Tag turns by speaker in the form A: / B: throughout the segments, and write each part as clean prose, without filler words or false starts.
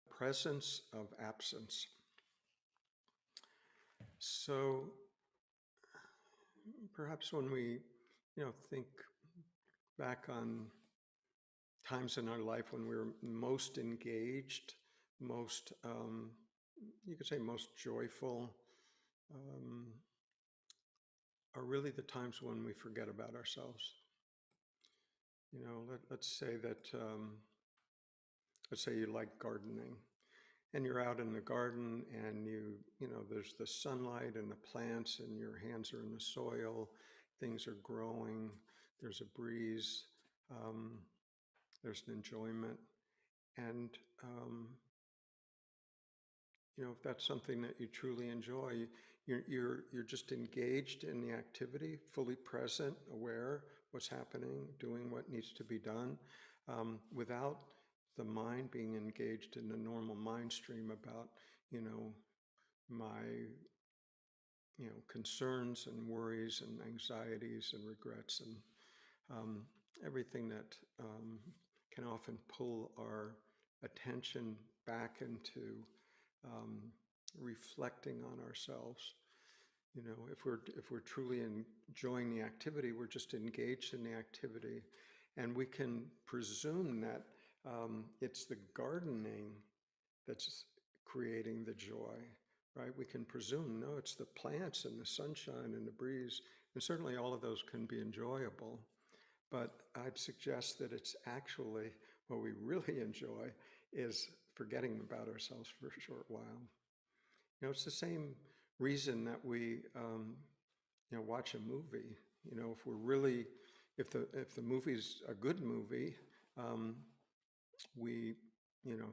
A: Presence of absence. So perhaps when we, think back on times in our life when we were most engaged, most, you could say most joyful, um, are really the times when we forget about ourselves. Let's say that, let's say you like gardening and you're out in the garden and there's the sunlight and the plants and your hands are in the soil, things are growing, there's a breeze, um, there's an enjoyment. And, if that's something that you truly enjoy, you're just engaged in the activity, fully present, aware what's happening, doing what needs to be done, without the mind being engaged in the normal mind stream about, my, concerns and worries and anxieties and regrets and everything that can often pull our attention back into um, reflecting on ourselves. If we're truly enjoying the activity, we're just engaged in the activity, and we can presume that it's the gardening that's creating the joy, right? We can presume, no, it's the plants and the sunshine and the breeze, and certainly all of those can be enjoyable. But I'd suggest that it's actually what we really enjoy is forgetting about ourselves for a short while. It's the same reason that we, watch a movie. If we're really, if the movie's a good movie, um, we,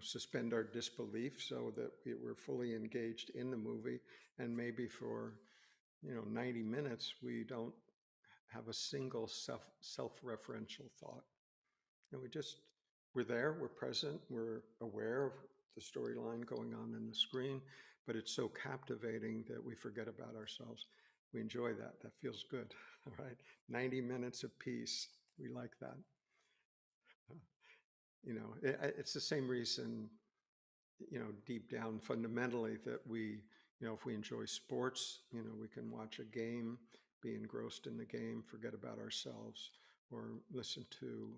A: suspend our disbelief so that we're fully engaged in the movie, and maybe for, 90 minutes we don't have a single self-referential thought. And we're there, we're present, we're aware of the storyline going on in the screen, but it's so captivating that we forget about ourselves. We enjoy that. That feels good, all right? 90 minutes of peace. We like that. It's the same reason, deep down fundamentally that we, if we enjoy sports, we can watch a game, be engrossed in the game, forget about ourselves, or listen to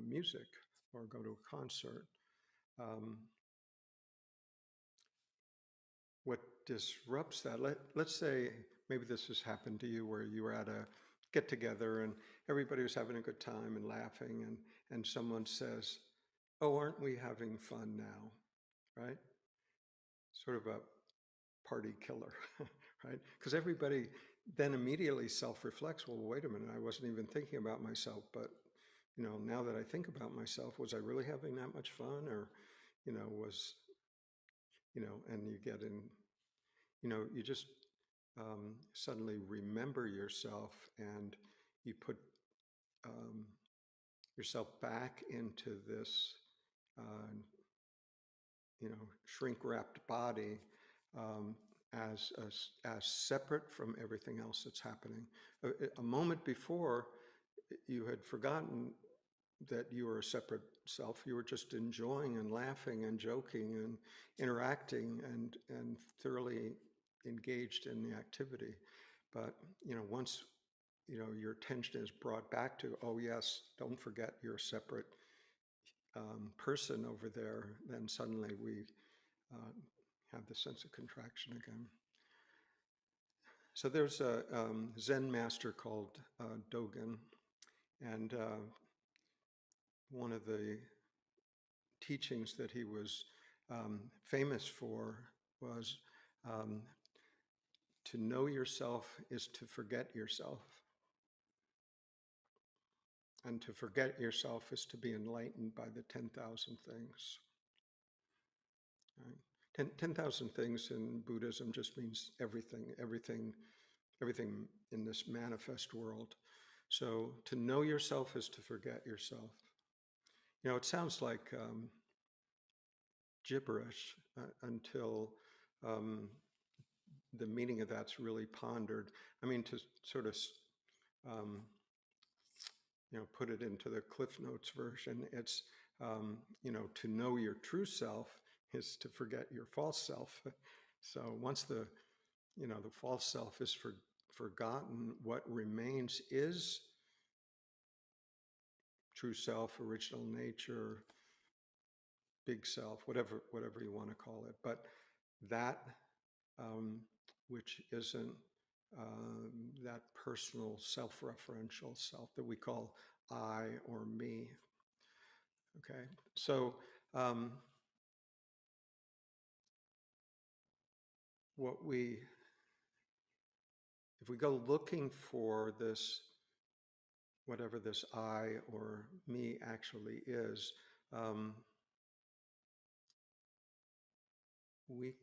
A: music or go to a concert. Um, what disrupts that, let's say maybe this has happened to you where you were at a get together and everybody was having a good time and laughing, and someone says, oh, aren't we having fun now, right? Sort of a party killer, right? Because everybody then immediately self-reflects, well, wait a minute, I wasn't even thinking about myself, but now that I think about myself, was I really having that much fun? Or, was, and you get in, you just suddenly remember yourself, and you put um, yourself back into this, uh, shrink-wrapped body, um, as separate from everything else that's happening. A moment before, you had forgotten that you were a separate self. You were just enjoying and laughing and joking and interacting and thoroughly engaged in the activity. But once your attention is brought back to, oh yes, don't forget you're a separate person over there, then suddenly we uh, have the sense of contraction again. So there's a Zen master called Dogen, and one of the teachings that he was famous for was um, to know yourself is to forget yourself. And to forget yourself is to be enlightened by the 10,000 things. Right? 10,000 things in Buddhism just means everything, everything in this manifest world. So to know yourself is to forget yourself. It sounds like gibberish until the meaning of that's really pondered. I mean, to sort of um, put it into the Cliff Notes version, it's to know your true self is to forget your false self. So once the false self is forgotten, what remains is true self, original nature, big self, whatever you want to call it. But that um, which isn't that personal self-referential self that we call I or me. Okay, so um, what we, if we go looking for this, whatever this I or me actually is, um, we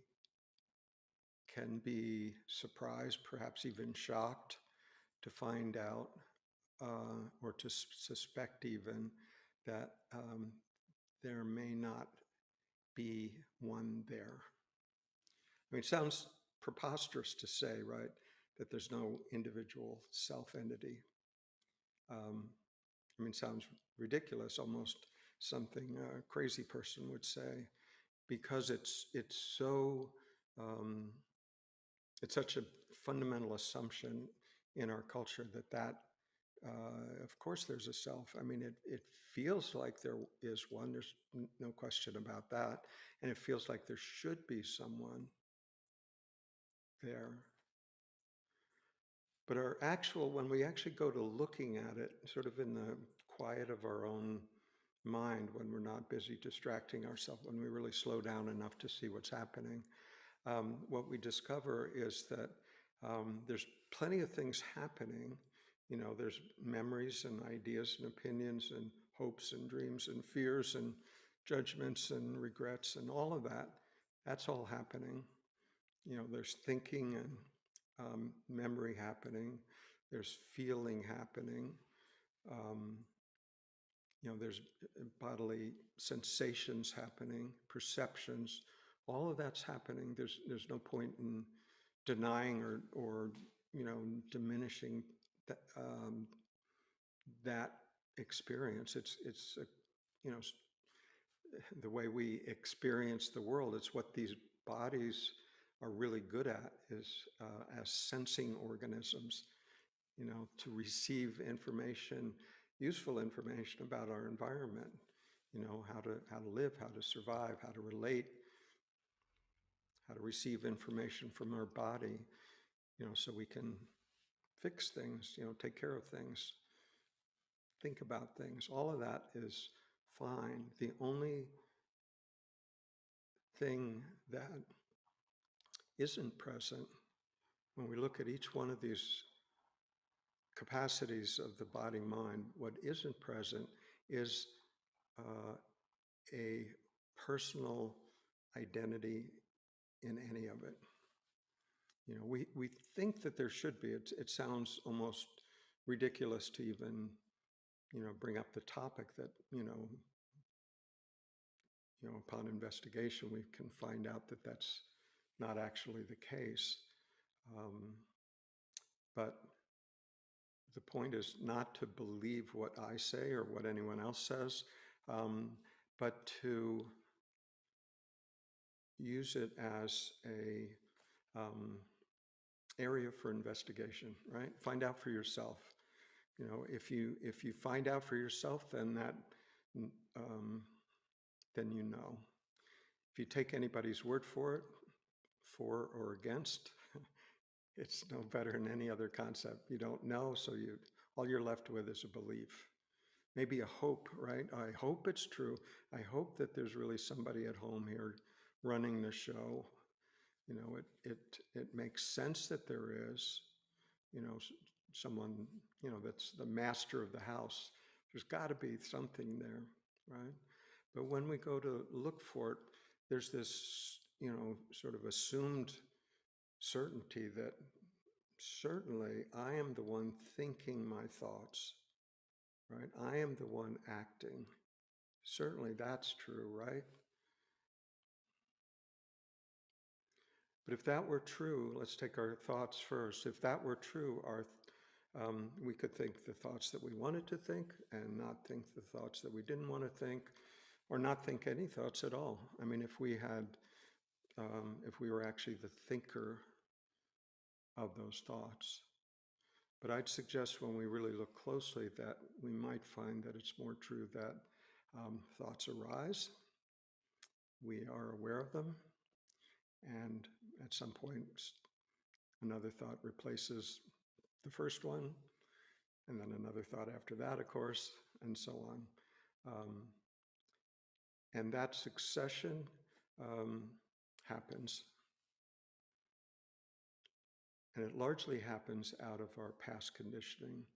A: can be surprised, perhaps even shocked, to find out or to suspect even that there may not be one there. I mean, it sounds preposterous to say, right, that there's no individual self entity. I mean, it sounds ridiculous, almost something a crazy person would say, because it's so it's such a fundamental assumption in our culture that of course there's a self. I mean, it feels like there is one. There's no question about that, and it feels like there should be someone there. But when we actually go to looking at it, sort of in the quiet of our own mind, when we're not busy distracting ourselves, when we really slow down enough to see what's happening, what we discover is that there's plenty of things happening. There's memories and ideas and opinions and hopes and dreams and fears and judgments and regrets and all of that. That's all happening. There's thinking and memory happening. There's feeling happening. Um, there's bodily sensations happening, perceptions. All of that's happening. There's no point in denying or diminishing that experience. It's the way we experience the world. It's what these bodies are really good at, is as sensing organisms, to receive information, useful information about our environment, how to live, how to survive, how to relate, how to receive information from our body, so we can fix things, take care of things, think about things. All of that is fine. The only thing that isn't present when we look at each one of these capacities of the body mind, what isn't present is a personal identity in any of it. We think that there should be. It sounds almost ridiculous to even bring up the topic that upon investigation we can find out that that's not actually the case. But the point is not to believe what I say or what anyone else says, but to use it as a area for investigation, right? Find out for yourself. If you find out for yourself, then then you know. If you take anybody's word for it, for or against, it's no better than any other concept. You don't know, so all you're left with is a belief. Maybe a hope, right? I hope it's true. I hope that there's really somebody at home here running the show. It makes sense that there is, someone, that's the master of the house. There's got to be something there, right? But when we go to look for it, there's this, sort of assumed certainty that certainly I am the one thinking my thoughts, right? I am the one acting. Certainly that's true, right? But if that were true, let's take our thoughts first. If that were true, we could think the thoughts that we wanted to think and not think the thoughts that we didn't want to think, or not think any thoughts at all. I mean, if we were actually the thinker of those thoughts. But I'd suggest when we really look closely that we might find that it's more true that thoughts arise, we are aware of them, and at some point another thought replaces the first one, and then another thought after that, of course, and so on. And that succession happens. And it largely happens out of our past conditioning,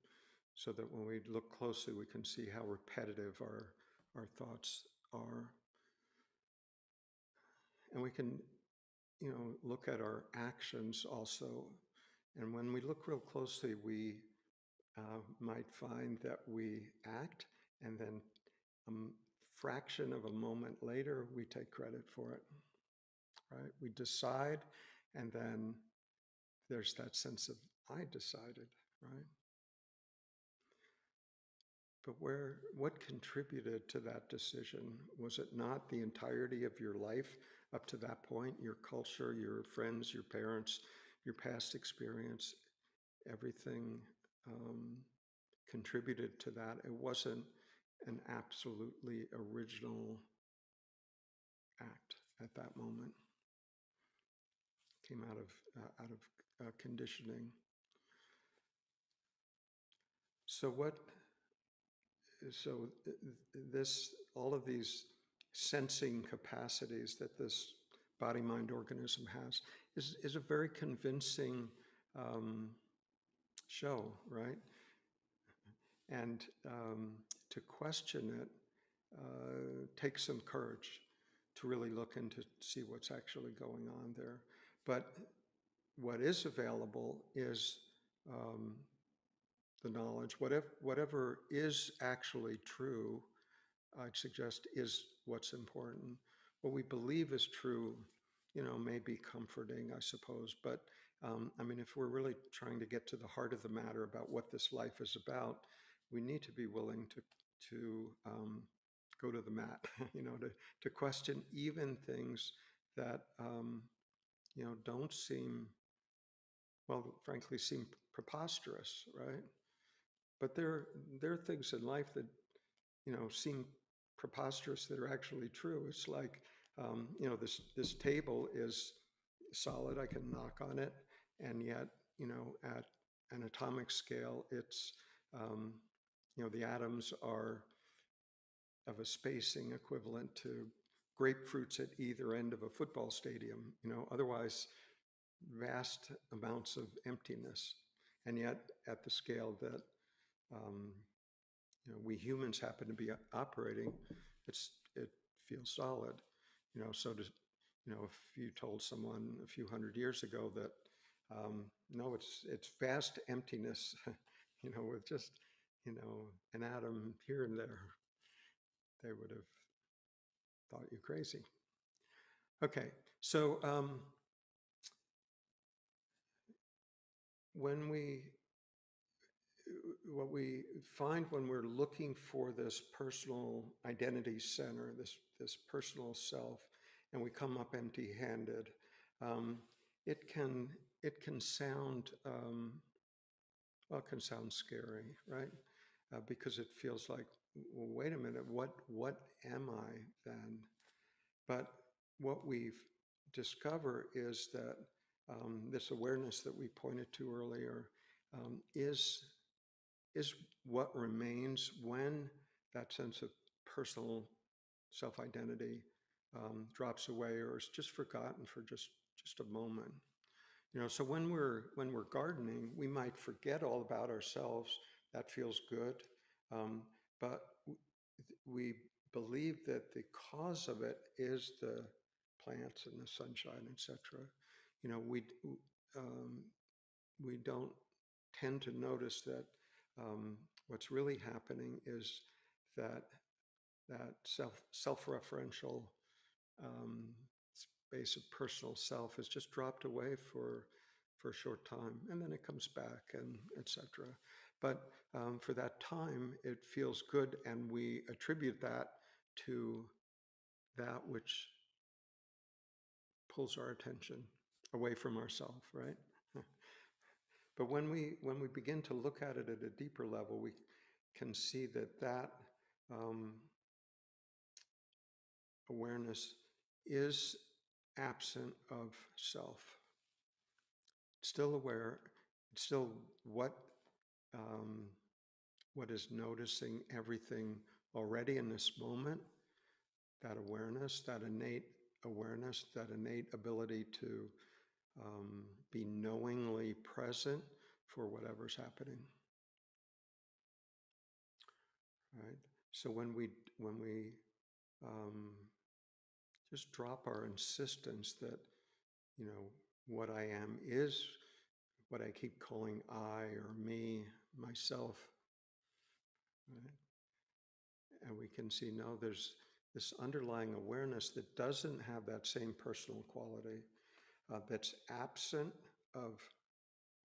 A: so that when we look closely, we can see how repetitive our thoughts are. And we can, look at our actions also. And when we look real closely, we might find that we act, and then a fraction of a moment later, we take credit for it, right? We decide, and then there's that sense of, I decided, right? But what contributed to that decision? Was it not the entirety of your life up to that point? Your culture, your friends, your parents, your past experience, everything contributed to that. It wasn't an absolutely original act at that moment. It came out of conditioning. So all of these sensing capacities that this body-mind organism has is a very convincing show, right? And to question it takes some courage to really look and to see what's actually going on there. But what is available is the knowledge. Whatever is actually true, I'd suggest, is what's important. What we believe is true, may be comforting, I suppose. But I mean, if we're really trying to get to the heart of the matter about what this life is about, we need to be willing to go to the mat, to question even things that don't seem, well, frankly, seem preposterous, right? But there are things in life that seem preposterous that are actually true. It's like this table is solid. I can knock on it, and yet at an atomic scale, it's the atoms are of a spacing equivalent to grapefruits at either end of a football stadium. Otherwise vast amounts of emptiness, and yet at the scale that we humans happen to be operating, it feels solid. So if you told someone a few hundred years ago that no, it's vast emptiness, with just an atom here and there, they would have thought you crazy. Okay, so what we find when we're looking for this personal identity center, this personal self, and we come up empty-handed, it can sound it can sound scary, right? Because it feels like, well, wait a minute, what am I then? But what we've discovered is that this awareness that we pointed to earlier is what remains when that sense of personal self-identity drops away or is just forgotten for just a moment. So when we're gardening, we might forget all about ourselves. That feels good, but we believe that the cause of it is the plants and the sunshine, etc. We don't tend to notice that what's really happening is that self-referential base of personal self is just dropped away for a short time, and then it comes back, and etc. But for that time, it feels good, and we attribute that to that which pulls our attention away from ourself, right? But when we begin to look at it at a deeper level, we can see that um, awareness is absent of self. Still aware, still what um, what is noticing everything already in this moment, that awareness, that innate awareness, that innate ability to be knowingly present for whatever's happening, right? So when we um, just drop our insistence that, you know, what I am is what I keep calling I or me, myself, right? And we can see, no, there's this underlying awareness that doesn't have that same personal quality, that's absent of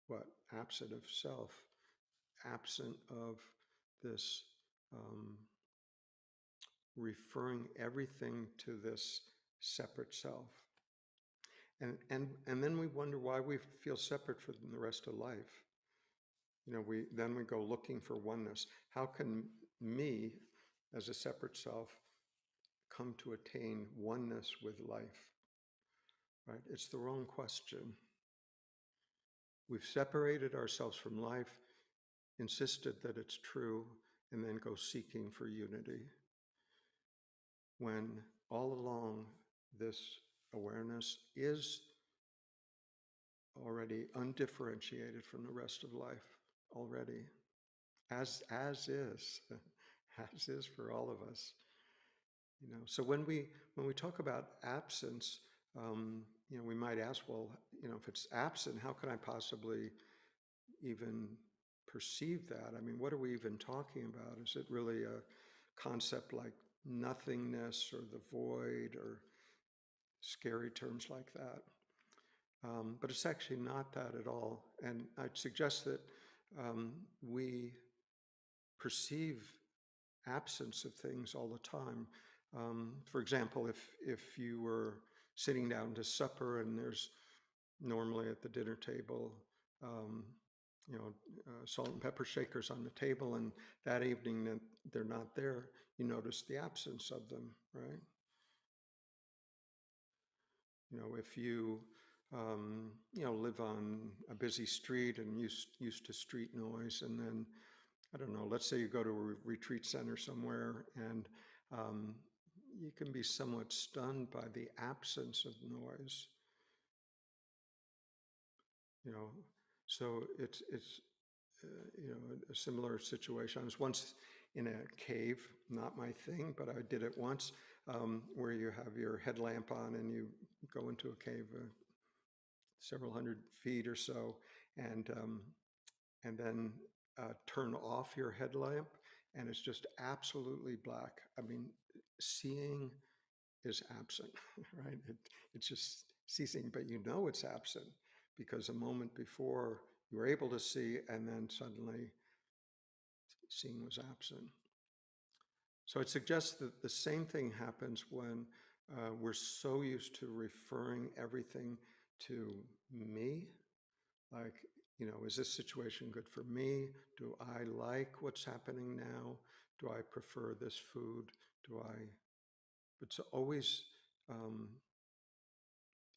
A: what? Absent of self, absent of this um, referring everything to this separate self. And then we wonder why we feel separate from the rest of life. You know, then we go looking for oneness. How can me, as a separate self, come to attain oneness with life? Right? It's the wrong question. We've separated ourselves from life, insisted that it's true, and then go seeking for unity. When all along this awareness is already undifferentiated from the rest of life, already, as is, as is for all of us. You know, so when we talk about absence, you know, we might ask, well, you know, if it's absent, how can I possibly even perceive that? I mean, what are we even talking about? Is it really a concept like nothingness or the void or scary terms like that? But it's actually not that at all. And I'd suggest that we perceive absence of things all the time. For example, if you were sitting down to supper and there's normally at the dinner table, um, you know, salt and pepper shakers on the table, and that evening that they're not there, you notice the absence of them, right? You know, if you you know, live on a busy street and used to street noise, and then I don't know, let's say you go to a retreat center somewhere, and you can be somewhat stunned by the absence of noise. You know, so it's you know, a similar situation. I was once in a cave, not my thing, but I did it once, where you have your headlamp on and you go into a cave several hundred feet or so, and then turn off your headlamp, and it's just absolutely black. I mean, seeing is absent, right? It's just ceasing, but you know it's absent because a moment before you were able to see, and then suddenly seeing was absent. So it suggests that the same thing happens when we're so used to referring everything to me, like, you know, is this situation good for me? Do I like what's happening now? Do I prefer this food? Do I? It's always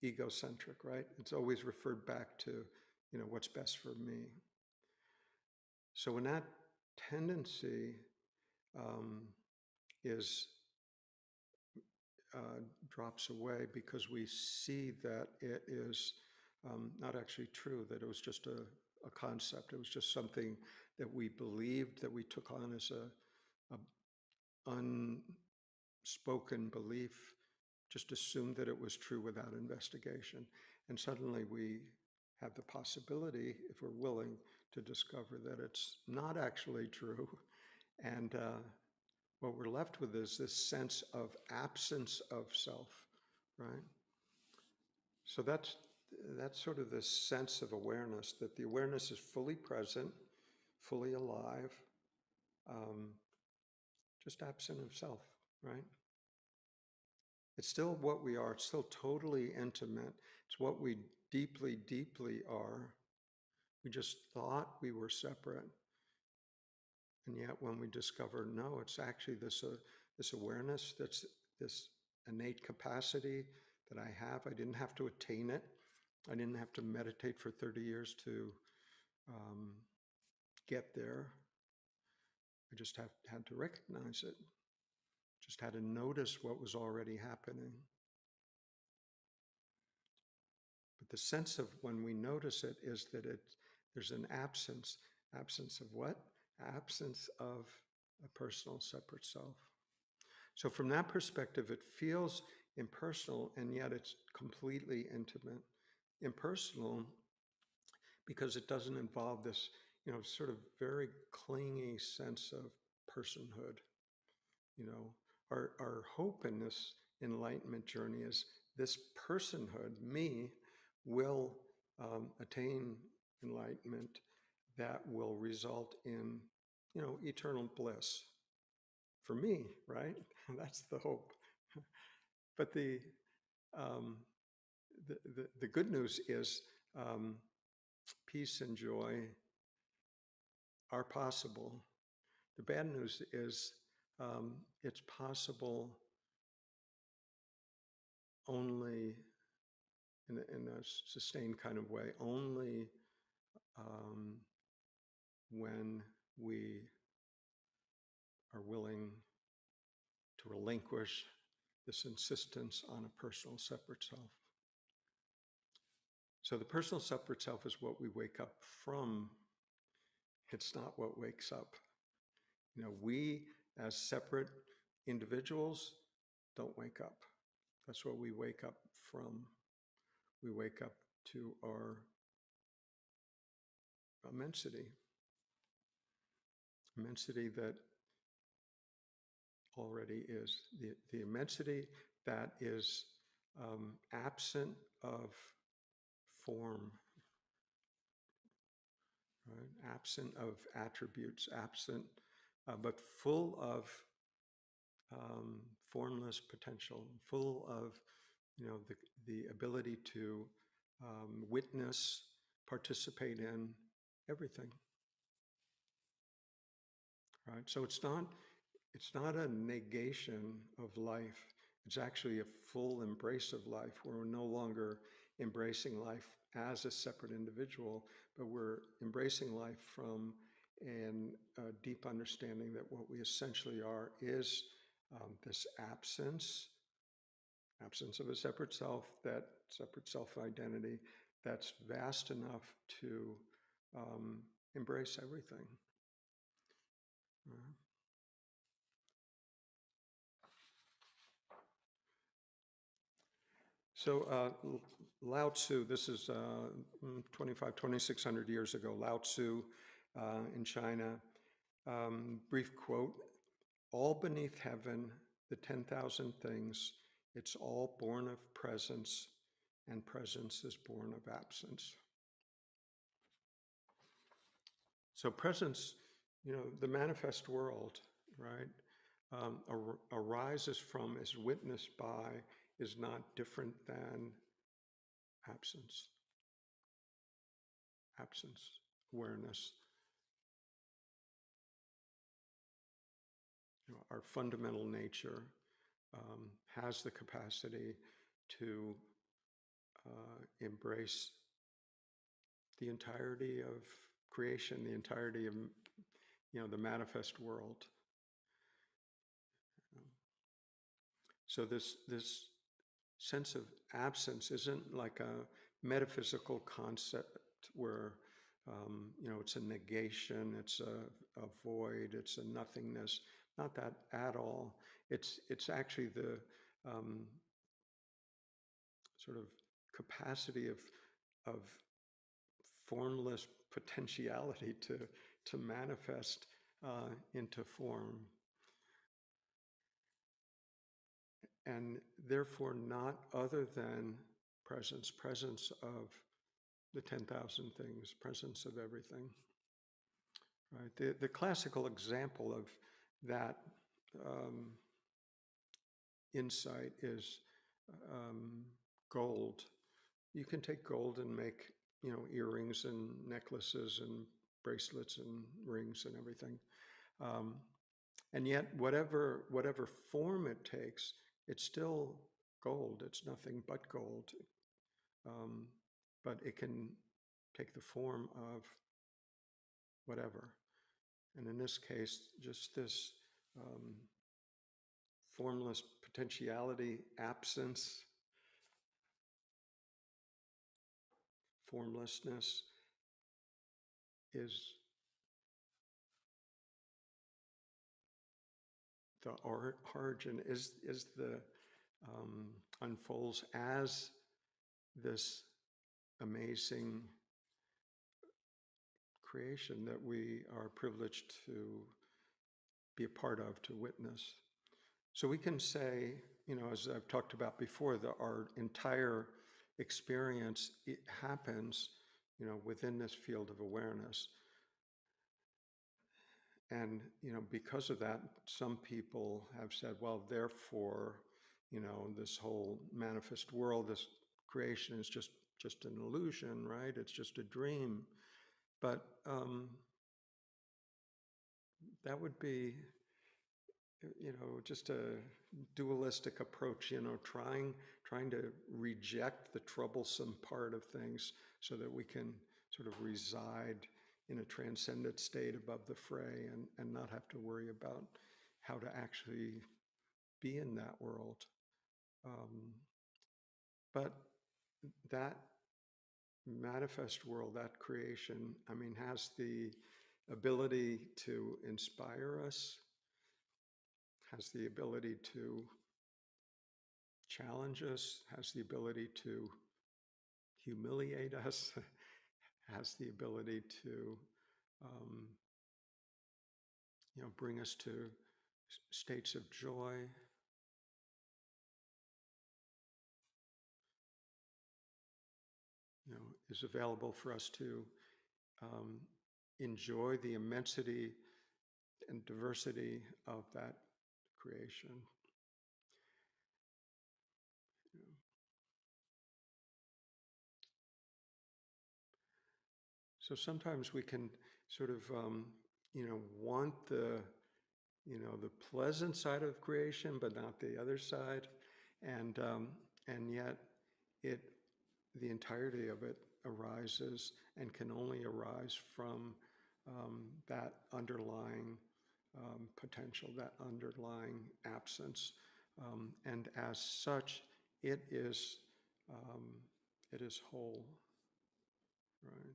A: egocentric, right? It's always referred back to, you know, what's best for me. So when that tendency um, is drops away because we see that it is not actually true, that it was just a concept. It was just something that we believed, that we took on as a unspoken belief, just assumed that it was true without investigation. And suddenly we have the possibility, if we're willing, to discover that it's not actually true. And what we're left with is this sense of absence of self, right? So that's sort of this sense of awareness, that the awareness is fully present, fully alive, um, just absent of self, right? It's still what we are. It's still totally intimate. It's what we deeply, deeply are. We just thought we were separate. And yet when we discover, no, it's actually this awareness, that's this innate capacity that I have. I didn't have to attain it. I didn't have to meditate for 30 years to um, get there. I just had to recognize it. Just had to notice what was already happening. But the sense of when we notice it is that there's an absence. Absence of what? Absence of a personal separate self. So from that perspective, it feels impersonal, and yet it's completely intimate. Impersonal because it doesn't involve this, sort of very clingy sense of personhood. You know, our hope in this enlightenment journey is this personhood, me, will attain enlightenment that will result in, eternal bliss for me, right? That's the hope. But um, the good news is um, peace and joy are possible. The bad news is it's possible only in a sustained kind of way, only um, when we are willing to relinquish this insistence on a personal separate self. So the personal separate self is what we wake up from. It's not what wakes up. We as separate individuals don't wake up. That's what we wake up from. We wake up to our immensity that already is, the immensity that is absent of form, right? Absent of attributes, absent, but full of formless potential, full of, the ability to witness, participate in everything, right? So it's not a negation of life. It's actually a full embrace of life, where we're no longer embracing life as a separate individual, but we're embracing life from a deep understanding that what we essentially are is this absence of a separate self, that separate self-identity that's vast enough to embrace everything. Right? So Lao Tzu, this is 2,600 years ago, Lao Tzu in China, brief quote, "All beneath heaven, the 10,000 things, it's all born of presence, and presence is born of absence." So presence, the manifest world, right, arises from, is witnessed by, is not different than absence, awareness. Our fundamental nature has the capacity to embrace the entirety of creation, the entirety of, the manifest world. So this sense of absence isn't like a metaphysical concept where it's a negation, it's a void, it's a nothingness. Not that at all. It's actually the sort of capacity of formless potentiality to manifest into form, and therefore not other than presence of the 10,000 things, presence of everything. Right. The classical example of that um, insight is um, gold. You can take gold and make, earrings and necklaces and bracelets and rings and everything. Um, and yet, whatever form it takes, it's still gold. It's nothing but gold. Um, but it can take the form of whatever. And in this case, just this um, formless potentiality, absence, formlessness is the origin, is the unfolds as this amazing creation that we are privileged to be a part of, to witness. So we can say, as I've talked about before, that our entire experience, it happens, within this field of awareness. And, because of that, some people have said, well, therefore, this whole manifest world, this creation is just an illusion, right? It's just a dream. But that would be, just a dualistic approach, trying to reject the troublesome part of things so that we can sort of reside in a transcendent state above the fray and not have to worry about how to actually be in that world. But that manifest world, that creation, has the ability to inspire us, has the ability to challenge us, has the ability to humiliate us, has the ability to, um, bring us to states of joy. Is available for us to enjoy the immensity and diversity of that creation. So sometimes we can sort of, want the pleasant side of creation, but not the other side, and yet it, the entirety of it arises and can only arise from that underlying potential, that underlying absence, and as such, it is um, whole, right?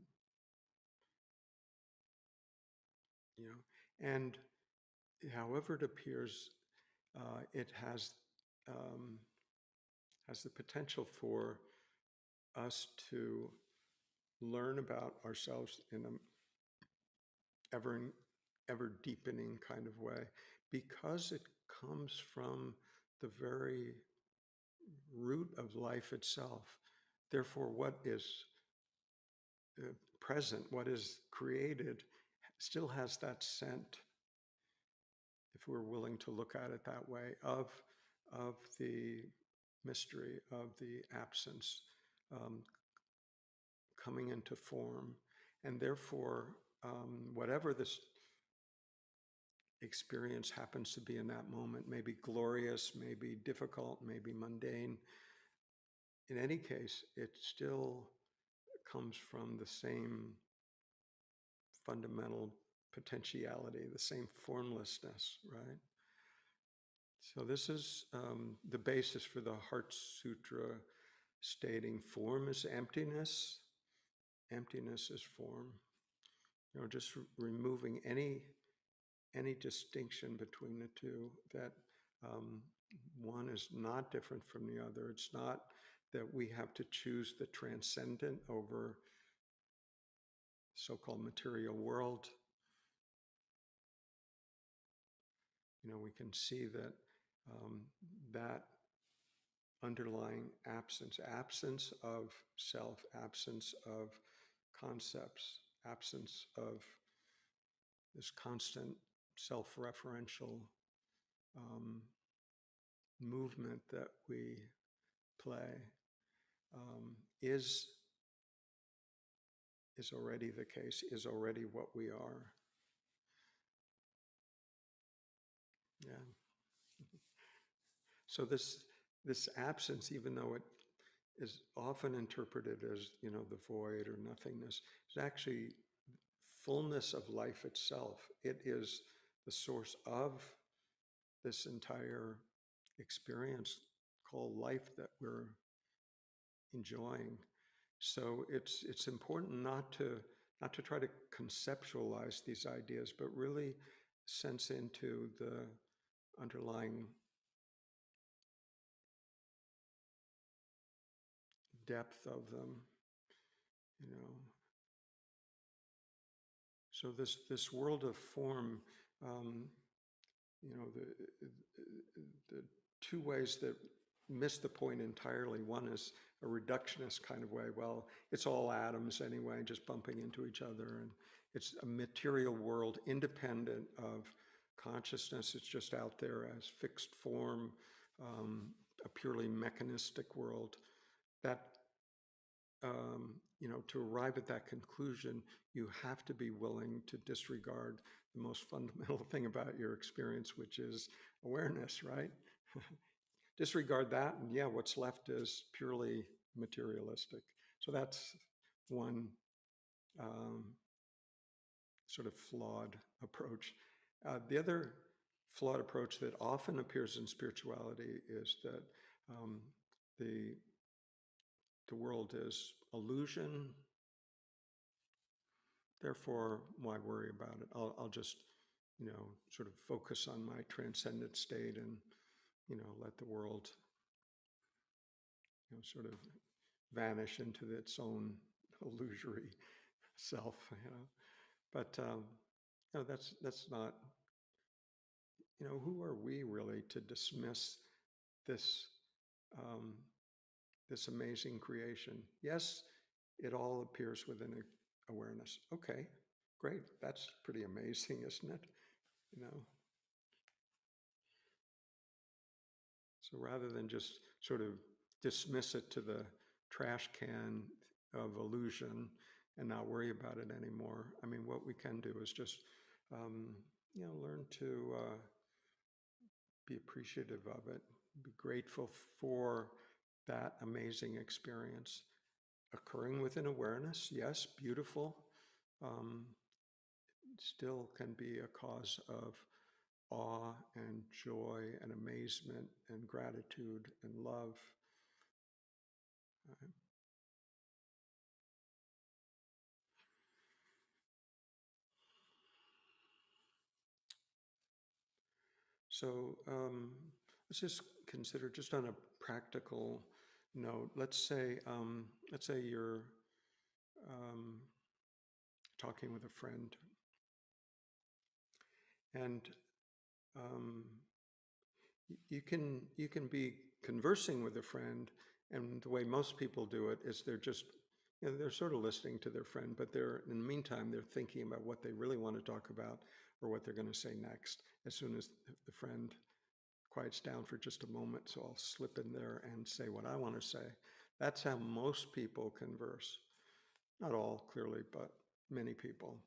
A: And however it appears, it has the potential for us to learn about ourselves in an ever ever deepening kind of way, because it comes from the very root of life itself. Therefore, what is present, what is created, still has that scent, if we're willing to look at it that way, of the mystery, of the absence coming into form. And therefore, whatever this experience happens to be in that moment, may be glorious, may be difficult, may be mundane, in any case, it still comes from the same fundamental potentiality, the same formlessness, right? So this is the basis for the Heart Sutra, stating form is emptiness, emptiness is form. Just removing any distinction between the two, that one is not different from the other. It's not that we have to choose the transcendent over so-called material world. We can see that that underlying absence of self, absence of concepts, absence of this constant self-referential um, movement that we play, um, is already the case, is already what we are. Yeah. So this absence, even though it is often interpreted as, the void or nothingness, is actually fullness of life itself. It is the source of this entire experience called life that we're enjoying. So it's important not to try to conceptualize these ideas, but really sense into the underlying depth of them, you know. So this world of form, um, the two ways that miss the point entirely. One is a reductionist kind of way. Well, it's all atoms anyway, just bumping into each other, and it's a material world independent of consciousness. It's just out there as fixed form, um, a purely mechanistic world. That to arrive at that conclusion, you have to be willing to disregard the most fundamental thing about your experience, which is awareness, right? Disregard that, and yeah, what's left is purely materialistic. So that's one um, sort of flawed approach. The other flawed approach that often appears in spirituality is that um, the the world is illusion. Therefore, why worry about it? I'll just, sort of focus on my transcendent state and, let the world, sort of vanish into its own illusory self, But, that's not, who are we really to dismiss this, um, this amazing creation? Yes, it all appears within awareness. Okay, great. That's pretty amazing, isn't it? You know, so rather than just sort of dismiss it to the trash can of illusion and not worry about it anymore, I mean, what we can do is just, um, learn to be appreciative of it, be grateful for that amazing experience occurring within awareness. Yes, beautiful. Um, Still can be a cause of awe and joy and amazement and gratitude and love. Uh, So let's just consider, just on a practical note. Let's say you're um, talking with a friend, and um, you can be conversing with a friend, and the way most people do it is they're just, they're sort of listening to their friend, but they're, in the meantime, they're thinking about what they really want to talk about or what they're going to say next. As soon as the friend quiets down for just a moment, so I'll slip in there and say what I want to say. That's how most people converse. Not all, clearly, but many people.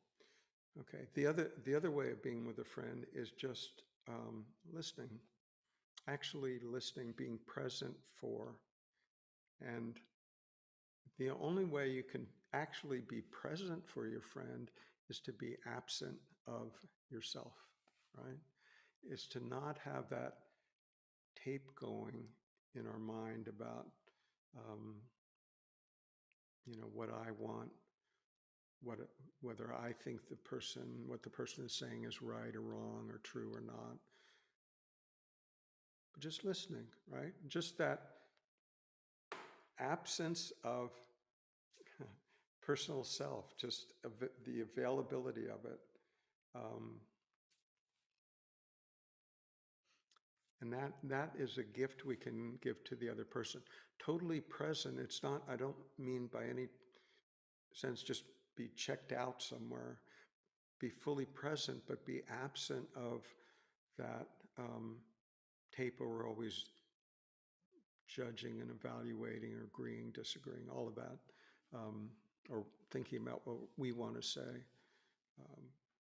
A: Okay. The other way of being with a friend is just listening, actually listening, being present for. And the only way you can actually be present for your friend is to be absent of yourself, right? Is to not have that tape going in our mind about, um, what I want, what whether I think what the person is saying is right or wrong or true or not. But just listening, right? Just that absence of personal self, just the availability of it. Um, And that is a gift we can give to the other person. Totally present. It's not, I don't mean by any sense just be checked out somewhere. Be fully present, but be absent of that tape where we're always judging and evaluating or agreeing, disagreeing, all of that, or thinking about what we want to say, um,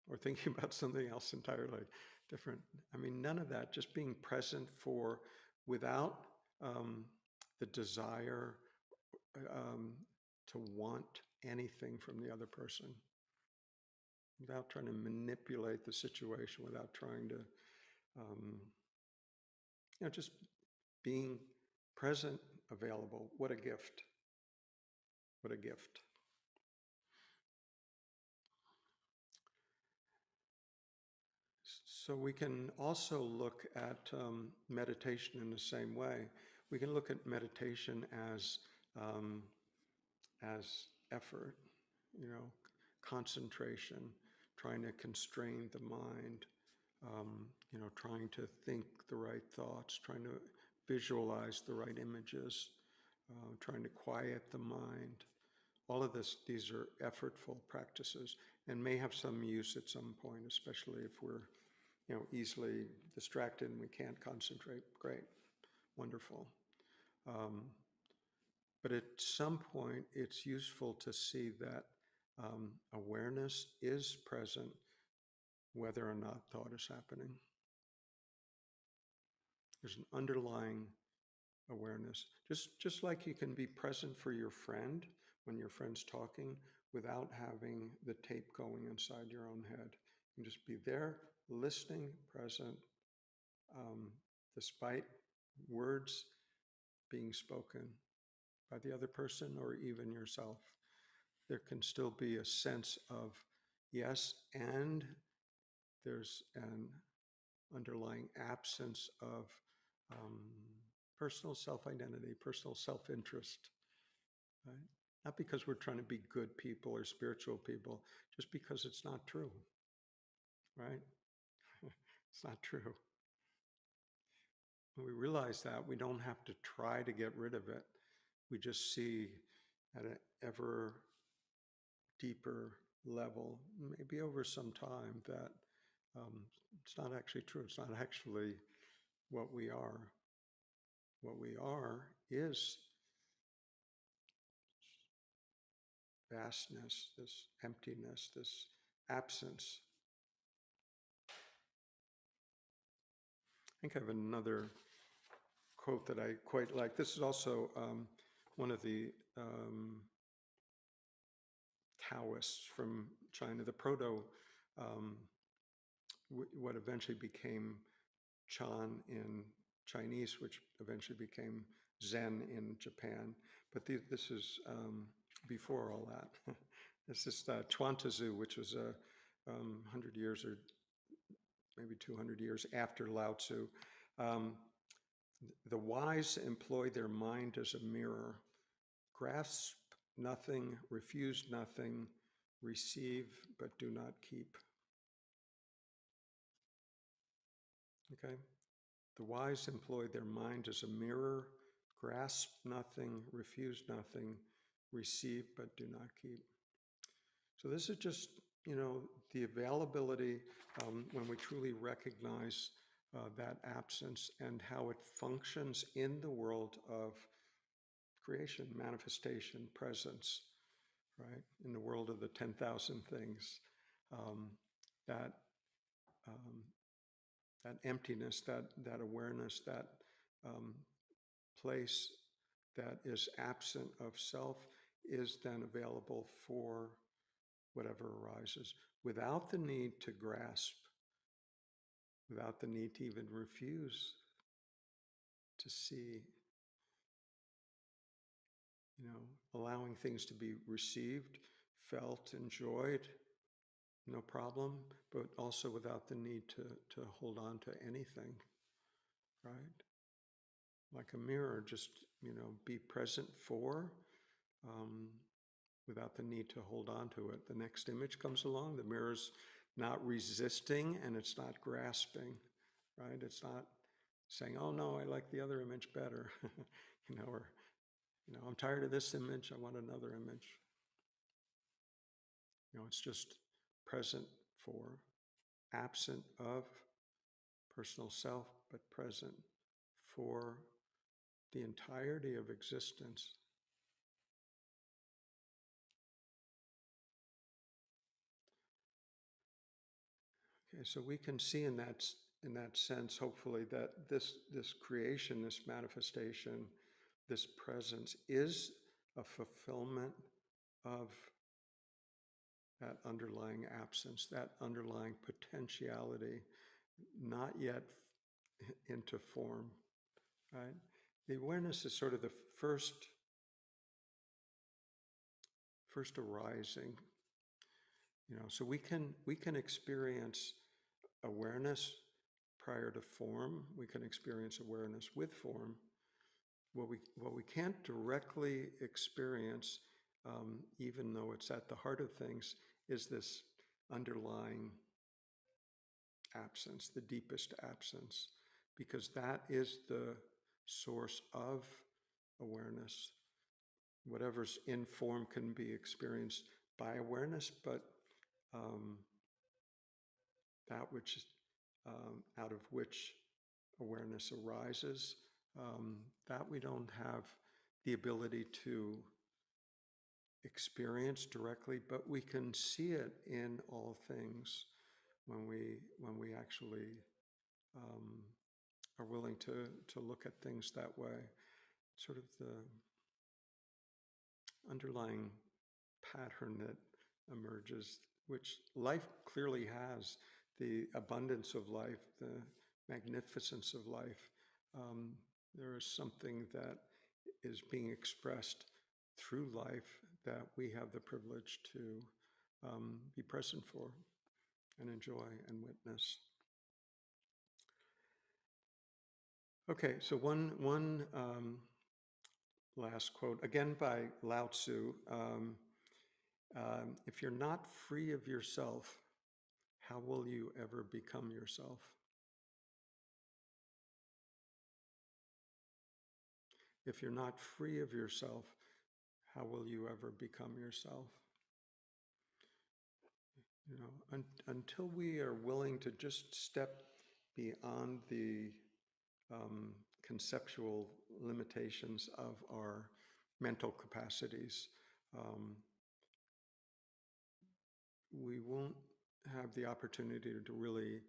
A: or thinking about something else entirely different. I mean, none of that, just being present for, without the desire to want anything from the other person, without trying to manipulate the situation, without trying to, just being present, available. What a gift. What a gift. So we can also look at meditation in the same way. We can look at meditation um, as effort, concentration, trying to constrain the mind, trying to think the right thoughts, trying to visualize the right images, trying to quiet the mind. All of these are effortful practices and may have some use at some point, especially if we're, easily distracted and we can't concentrate. Great, wonderful. But at some point, it's useful to see that awareness is present whether or not thought is happening. There's an underlying awareness. Just like you can be present for your friend when your friend's talking without having the tape going inside your own head. You can just be there, listening, present, despite words being spoken by the other person or even yourself. There can still be a sense of yes, and there's an underlying absence of personal self-identity, personal self-interest, right? Not because we're trying to be good people or spiritual people, just because it's not true, right? It's not true. When we realize that, we don't have to try to get rid of it. We just see at an ever deeper level, maybe over some time, that it's not actually true. It's not actually what we are. What we are is vastness, this emptiness, this absence. I think I have another quote that I quite like. This is also one of the Taoists from China, the proto, what eventually became Chan in Chinese, which eventually became Zen in Japan. But this is before all that. This is Chuantazu, which was 100 years or maybe 200 years after Lao Tzu. The wise employ their mind as a mirror, grasp nothing, refuse nothing, receive but do not keep. Okay? The wise employ their mind as a mirror, grasp nothing, refuse nothing, receive but do not keep. So this is just, the availability when we truly recognize that absence and how it functions in the world of creation, manifestation, presence, right? In the world of the 10,000 things, that that emptiness, that awareness, that place that is absent of self is then available for whatever arises without the need to grasp, without the need to even refuse to see, allowing things to be received, felt, enjoyed, no problem, but also without the need to hold on to anything, right? Like a mirror, just, be present for, without the need to hold on to it. The next image comes along, the mirror's not resisting and it's not grasping, right? It's not saying, "Oh no, I like the other image better," or I'm tired of this image. I want another image. It's just present for, absent of personal self, but present for the entirety of existence. Okay, so we can see in that sense, hopefully, that this creation, this manifestation, this presence is a fulfillment of that underlying absence, that underlying potentiality, not yet into form, right? The awareness is sort of the first arising, so we can experience awareness prior to form. We can experience awareness with form. What we can't directly experience, even though it's at the heart of things, is this underlying absence, the deepest absence, because that is the source of awareness. Whatever's in form can be experienced by awareness, but um, that which out of which awareness arises, that we don't have the ability to experience directly, but we can see it in all things when we actually are willing to look at things that way. Sort of the underlying pattern that emerges, which life clearly has, the abundance of life, the magnificence of life. There is something that is being expressed through life that we have the privilege to be present for and enjoy and witness. Okay, so one last quote, again by Lao Tzu. If you're not free of yourself, how will you ever become yourself? If you're not free of yourself, how will you ever become yourself? Until we are willing to just step beyond the conceptual limitations of our mental capacities, we won't have the opportunity to really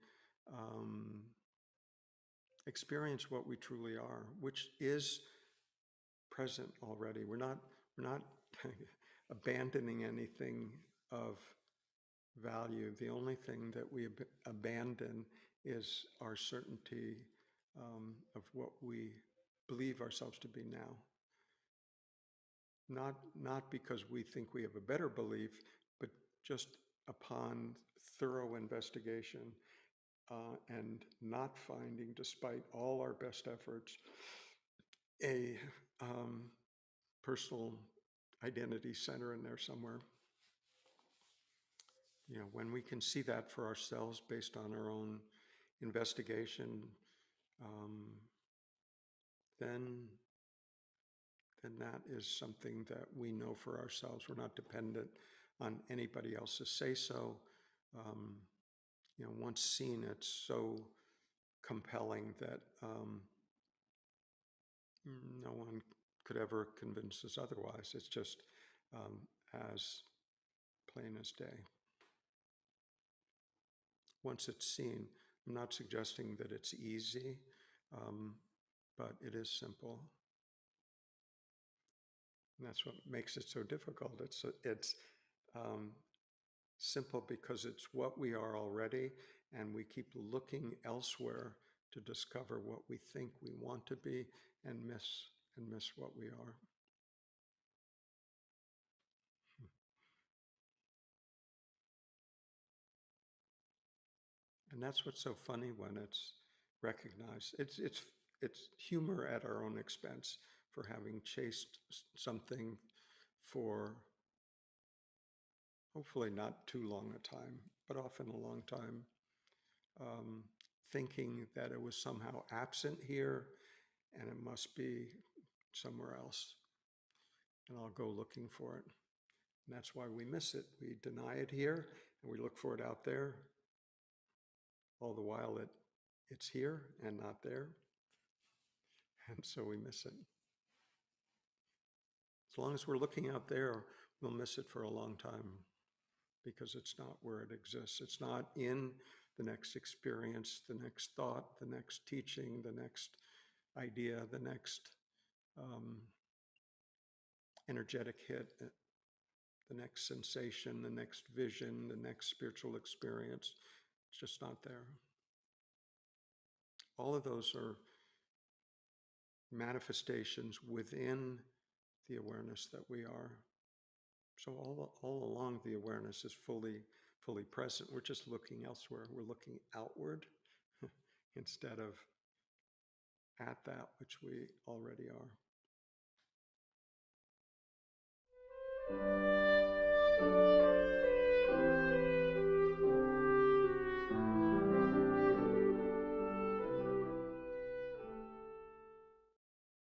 A: experience what we truly are, which is present already. We're not abandoning anything of value. The only thing that we abandon is our certainty of what we believe ourselves to be now. Not because we think we have a better belief, but just upon thorough investigation and not finding, despite all our best efforts, a personal identity center in there somewhere. When we can see that for ourselves based on our own investigation, then that is something that we know for ourselves. We're not dependent on anybody else's say-so. Once seen, it's so compelling that no one could ever convince us otherwise. It's just as plain as day. Once it's seen, I'm not suggesting that it's easy, but it is simple. And that's what makes it so difficult. It's simple because it's what we are already, and we keep looking elsewhere to discover what we think we want to be and miss what we are. And that's what's so funny when it's recognized. It's humor at our own expense for having chased something for hopefully not too long a time, but often a long time, thinking that it was somehow absent here and it must be somewhere else. And I'll go looking for it. And that's why we miss it. We deny it here and we look for it out there. All the while it's here and not there. And so we miss it. As long as we're looking out there, we'll miss it for a long time because it's not where it exists. It's not in the next experience, the next thought, the next teaching, the next idea, the next energetic hit, the next sensation, the next vision, the next spiritual experience. It's just not there. All of those are manifestations within the awareness that we are. So all along the awareness is fully present. We're just looking elsewhere. We're looking outward instead of at that which we already are.